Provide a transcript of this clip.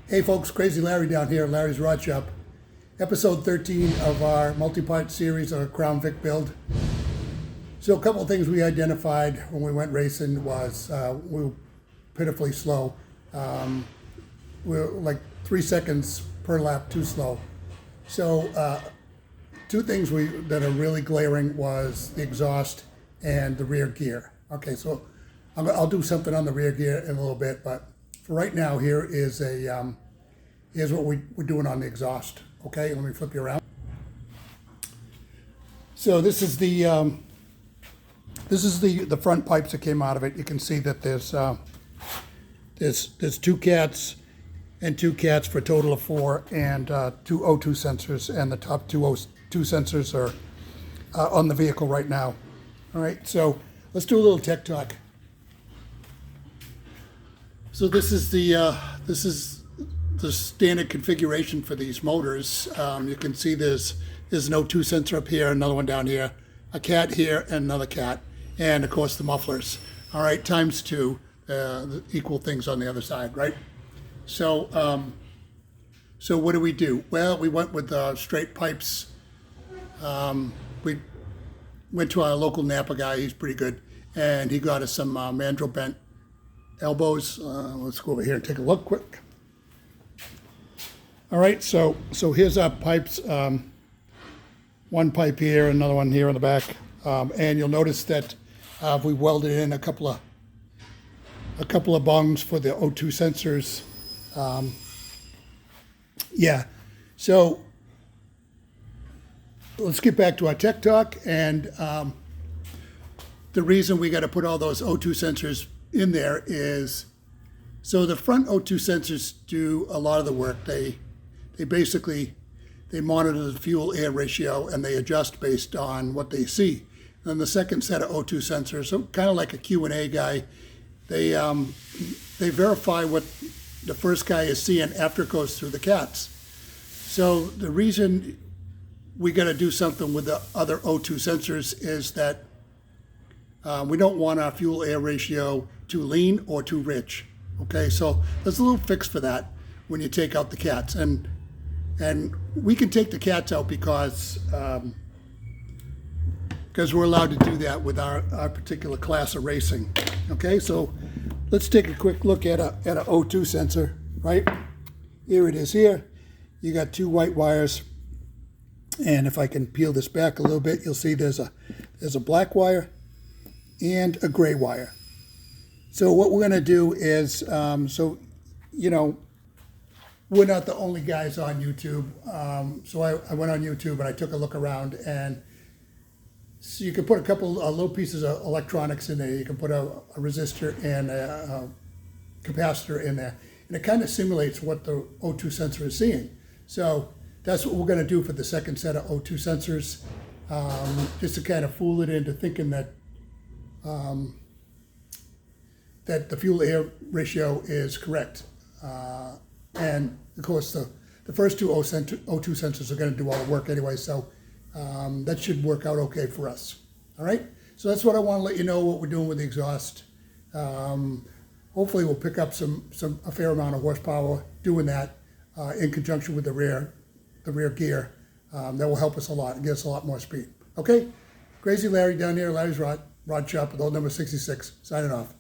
Hey folks, Crazy Larry down here, Larry's Rod Shop. Episode 13 of our multi-part series on a Crown Vic build. So a couple of things we identified when we went racing was we were pitifully slow. We were like 3 seconds per lap too slow. So two things that are really glaring was the exhaust and the rear gear. Okay, so I'll do something on the rear gear in a little bit, but for right now, here's what we're doing on the exhaust. Okay, let me flip you around. So this is the front pipes that came out of it. You can see that there's two cats and two cats for a total of 4, and two O2 sensors, and the top two O2 sensors are on the vehicle right now. All right, so let's do a little tech talk. So this is the standard configuration for these motors. You can see there's an O2 sensor up here, another one down here, a cat here, and another cat, and of course the mufflers. All right, times 2, the equal things on the other side, right? So, so what do we do? Well, we went with straight pipes. We went to our local Napa guy. He's pretty good, and he got us some mandrel bent elbows. Let's go over here and take a look quick. All right, so here's our pipes. One pipe here, another one here in the back, and you'll notice that we welded in a couple of bungs for the O2 sensors. Yeah, so let's get back to our tech talk, and the reason we got to put all those O2 sensors in there is so the front O2 sensors do a lot of the work. They basically monitor the fuel air ratio, and they adjust based on what they see. And then the second set of O2 sensors, so kind of like a Q&A guy, they verify what the first guy is seeing after it goes through the cats. So the reason we got to do something with the other O2 sensors is that we don't want our fuel air ratio too lean or too rich. Okay, so there's a little fix for that when you take out the cats, and we can take the cats out because we're allowed to do that with our particular class of racing. Okay, so let's take a quick look at a O2 sensor. Right here it is. Here you got 2 white wires, and if I can peel this back a little bit, you'll see there's a black wire and a gray wire. So what we're going to do is, so you know, we're not the only guys on YouTube. So I went on YouTube and I took a look around, and so you can put a couple little pieces of electronics in there. You can put a resistor and a capacitor in there, and it kind of simulates what the O2 sensor is seeing. So that's what we're going to do for the second set of O2 sensors, just to kind of fool it into thinking that that the fuel air ratio is correct. And of course, the first two O2 sensors are going to do all the work anyway, so that should work out okay for us. All right, so that's what I want to let you know what we're doing with the exhaust. Hopefully, we'll pick up a fair amount of horsepower doing that in conjunction with the rear gear. That will help us a lot and get us a lot more speed. Okay, Crazy Larry down here, Larry's Rod Shop with old number 66, signing off.